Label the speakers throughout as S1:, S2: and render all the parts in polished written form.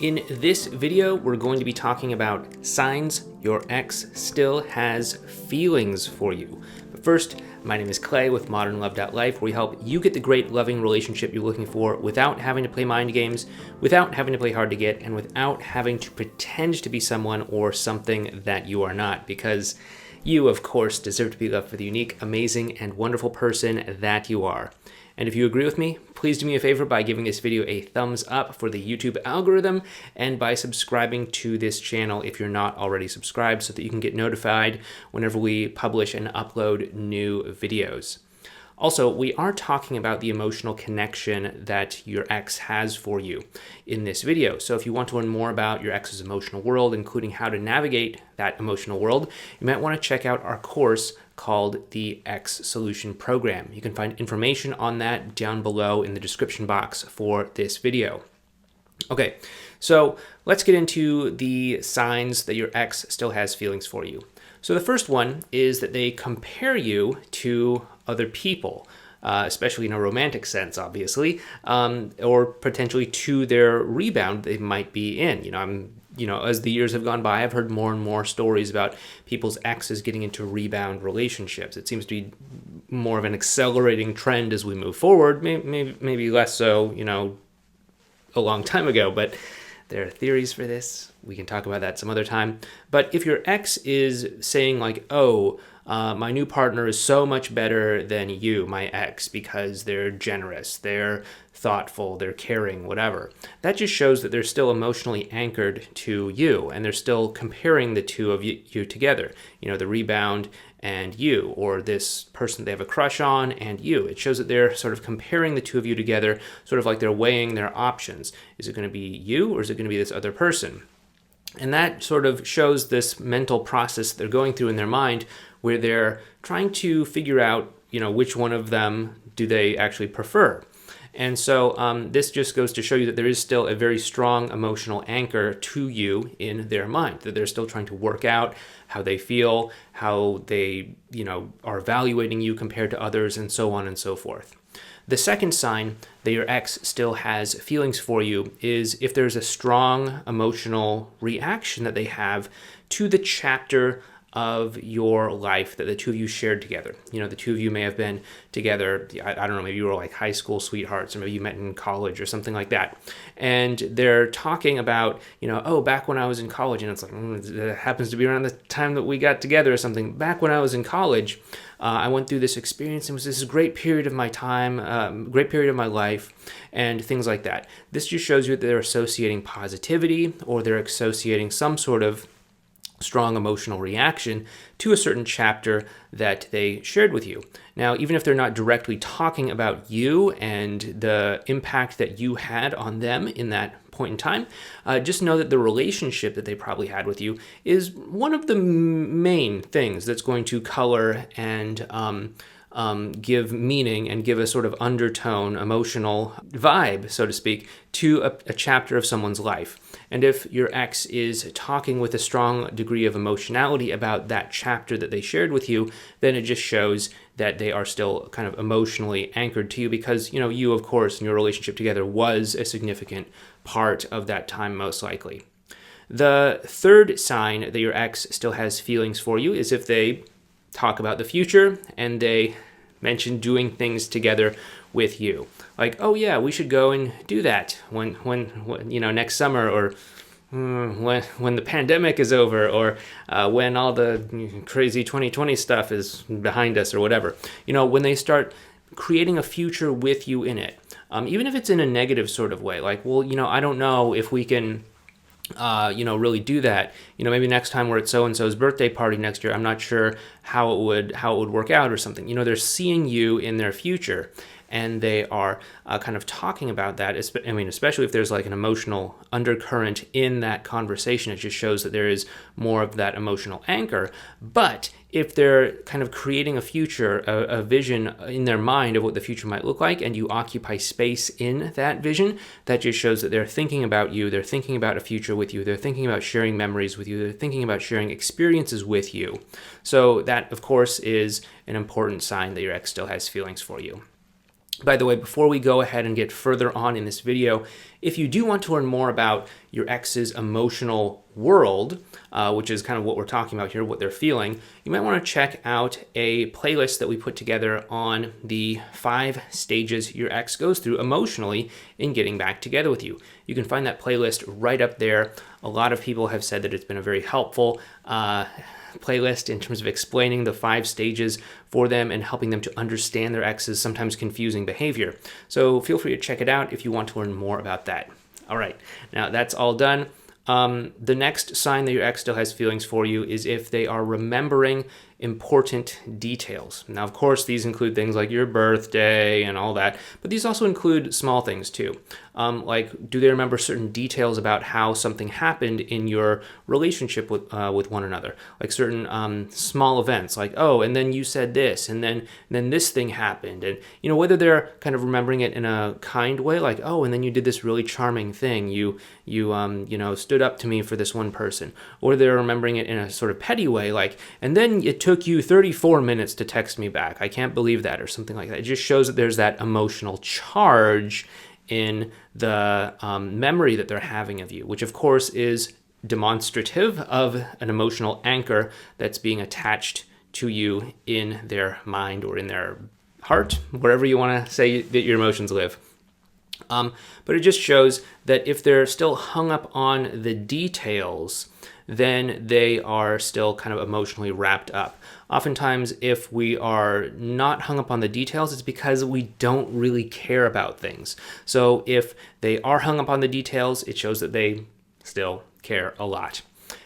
S1: In this video, we're going to be talking about signs your ex still has feelings for you. But first, my name is Clay with ModernLove.life, where we help you get the great loving relationship you're looking for without having to play mind games, without having to play hard to get, and without having to pretend to be someone or something that you are not, because you, of course, deserve to be loved for the unique, amazing, and wonderful person that you are. And if you agree with me, please do me a favor by giving this video a thumbs up for the YouTube algorithm and by subscribing to this channel if you're not already subscribed so that you can get notified whenever we publish and upload new videos. Also, we are talking about the emotional connection that your ex has for you in this video. So if you want to learn more about your ex's emotional world, including how to navigate that emotional world, you might want to check out our course called the Ex Solution Program. You can find information on that down below in the description box for this video. Okay, so let's get into the signs that your ex still has feelings for you. So the first one is that they compare you to other people, especially in a romantic sense, obviously, or potentially to their rebound they might be in. As the years have gone by, I've heard more and more stories about people's exes getting into rebound relationships. It seems to be more of an accelerating trend as we move forward, maybe less so, a long time ago, but there are theories for this. We can talk about that some other time. But if your ex is saying like, my new partner is so much better than you, my ex, because they're generous, they're thoughtful, they're caring, whatever, that just shows that they're still emotionally anchored to you, and they're still comparing the two of you together. The rebound and you, or this person they have a crush on and you. It shows that they're sort of comparing the two of you together, sort of like they're weighing their options. Is it going to be you, or is it going to be this other person? And that sort of shows this mental process they're going through in their mind, where they're trying to figure out, which one of them do they actually prefer. And so this just goes to show you that there is still a very strong emotional anchor to you in their mind, that they're still trying to work out how they feel, how they, are evaluating you compared to others, and so on and so forth. The second sign that your ex still has feelings for you is if there's a strong emotional reaction that they have to the chapter of your life that the two of you shared together. The two of you may have been together, I don't know, maybe you were like high school sweethearts, or maybe you met in college or something like that. And they're talking about, back when I was in college, and it's like, it happens to be around the time that we got together or something. Back when I was in college, I went through this experience. It was this great period of my time, great period of my life, and things like that. This just shows you that they're associating positivity, or they're associating some sort of strong emotional reaction to a certain chapter that they shared with you. Now, even if they're not directly talking about you and the impact that you had on them in that point in time, just know that the relationship that they probably had with you is one of the main things that's going to color and give meaning and give a sort of undertone, emotional vibe, so to speak, to a chapter of someone's life. And if your ex is talking with a strong degree of emotionality about that chapter that they shared with you, then it just shows that they are still kind of emotionally anchored to you because, you, of course, in your relationship together was a significant part of that time, most likely. The third sign that your ex still has feelings for you is if they talk about the future and they mention doing things together with you. Like, oh yeah, we should go and do that when next summer, or when the pandemic is over, or when all the crazy 2020 stuff is behind us, or whatever. When they start creating a future with you in it, even if it's in a negative sort of way, like, well, I don't know if we can really do that. Maybe next time we're at so-and-so's birthday party next year, I'm not sure how it would work out or something. They're seeing you in their future, and they are kind of talking about that. Especially if there's like an emotional undercurrent in that conversation, it just shows that there is more of that emotional anchor. But if they're kind of creating a future, a vision in their mind of what the future might look like, and you occupy space in that vision, that just shows that they're thinking about you, they're thinking about a future with you, they're thinking about sharing memories with you, they're thinking about sharing experiences with you. So that, of course, is an important sign that your ex still has feelings for you. By the way, before we go ahead and get further on in this video, if you do want to learn more about your ex's emotional world, which is kind of what we're talking about here, what they're feeling, you might want to check out a playlist that we put together on the 5 stages your ex goes through emotionally in getting back together with you. You can find that playlist right up there. A lot of people have said that it's been a very helpful playlist in terms of explaining the 5 stages for them and helping them to understand their ex's sometimes confusing behavior. So feel free to check it out if you want to learn more about that. All right, now that's all done. The next sign that your ex still has feelings for you is if they are remembering important details. Now, of course, these include things like your birthday and all that, but these also include small things too. Like, do they remember certain details about how something happened in your relationship with one another? Like certain small events, like, oh, and then you said this, and then this thing happened, and whether they're kind of remembering it in a kind way, like, oh, and then you did this really charming thing, you stood up to me for this one person, or they're remembering it in a sort of petty way, like, and then it took you 34 minutes to text me back. I can't believe that, or something like that. It just shows that there's that emotional charge in the memory that they're having of you, which of course is demonstrative of an emotional anchor that's being attached to you in their mind or in their heart, wherever you want to say that your emotions live. But it just shows that if they're still hung up on the details, then they are still kind of emotionally wrapped up. Oftentimes, if we are not hung up on the details, it's because we don't really care about things. So if they are hung up on the details, it shows that they still care a lot.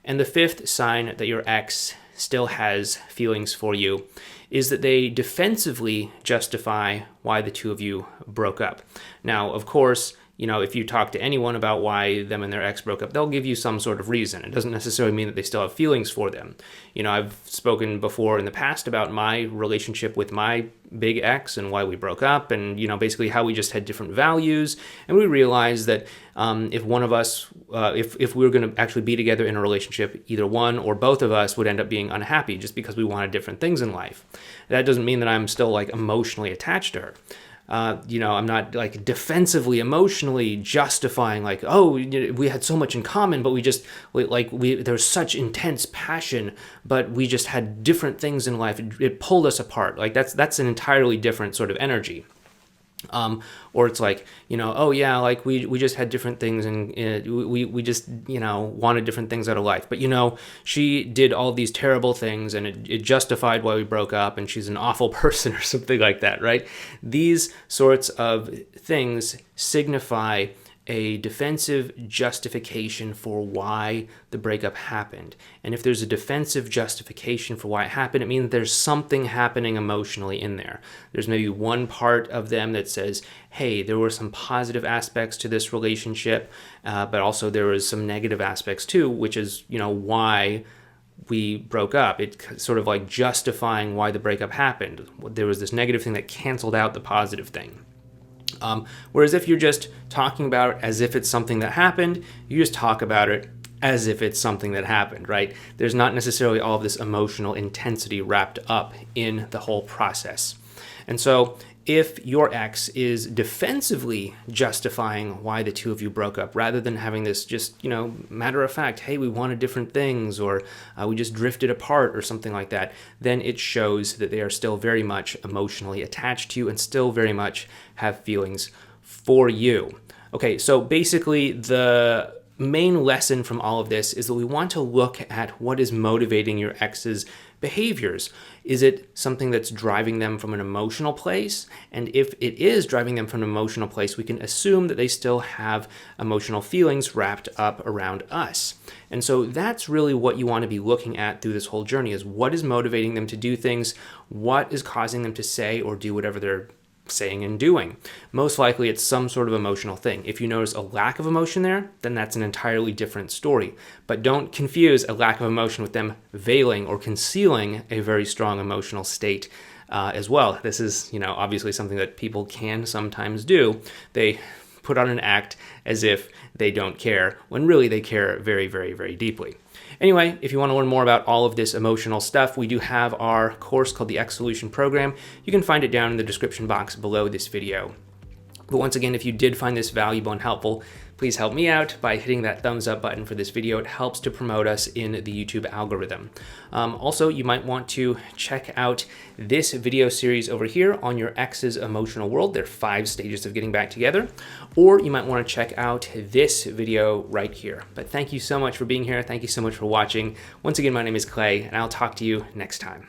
S1: And the 5th sign that your ex still has feelings for you is that they defensively justify why the two of you broke up. Now, of course, if you talk to anyone about why them and their ex broke up, they'll give you some sort of reason. It doesn't necessarily mean that they still have feelings for them. I've spoken before in the past about my relationship with my big ex and why we broke up, and basically how we just had different values, and we realized that if one of us, if we were going to actually be together in a relationship, either one or both of us would end up being unhappy just because we wanted different things in life. That doesn't mean that I'm still emotionally attached to her. I'm not defensively, emotionally justifying oh, we had so much in common, but there was such intense passion, but we just had different things in life. It pulled us apart. That's an entirely different sort of energy. Or it's oh yeah, we just had different things, and we just wanted different things out of life. But she did all these terrible things, and it justified why we broke up, and she's an awful person or something like that, right? These sorts of things signify a defensive justification for why the breakup happened. And if there's a defensive justification for why it happened, it means there's something happening emotionally in there. There's maybe one part of them that says, hey, there were some positive aspects to this relationship, but also there was some negative aspects too, which is, why we broke up. It's sort of justifying why the breakup happened. There was this negative thing that canceled out the positive thing. Whereas if you're just talking about it as if it's something that happened, you just talk about it as if it's something that happened, right? There's not necessarily all of this emotional intensity wrapped up in the whole process. And so if your ex is defensively justifying why the two of you broke up, rather than having this just, matter of fact, hey, we wanted different things, or we just drifted apart or something like that, then it shows that they are still very much emotionally attached to you and still very much have feelings for you. Okay, so basically the main lesson from all of this is that we want to look at what is motivating your ex's behaviors. Is it something that's driving them from an emotional place? And if it is driving them from an emotional place, we can assume that they still have emotional feelings wrapped up around us. And so that's really what you want to be looking at through this whole journey, is what is motivating them to do things, what is causing them to say or do whatever they're saying and doing. Most likely it's some sort of emotional thing. If you notice a lack of emotion there, then that's an entirely different story. But don't confuse a lack of emotion with them veiling or concealing a very strong emotional state as well. This is, obviously something that people can sometimes do. They put on an act as if they don't care, when really they care very, very, very deeply. Anyway, if you want to learn more about all of this emotional stuff, we do have our course called the X Solution Program. You can find it down in the description box below this video. But once again, if you did find this valuable and helpful, please help me out by hitting that thumbs up button for this video. It helps to promote us in the YouTube algorithm. Also, you might want to check out this video series over here on your ex's emotional world. There are 5 stages of getting back together. Or you might want to check out this video right here. But thank you so much for being here. Thank you so much for watching. Once again, my name is Clay, and I'll talk to you next time.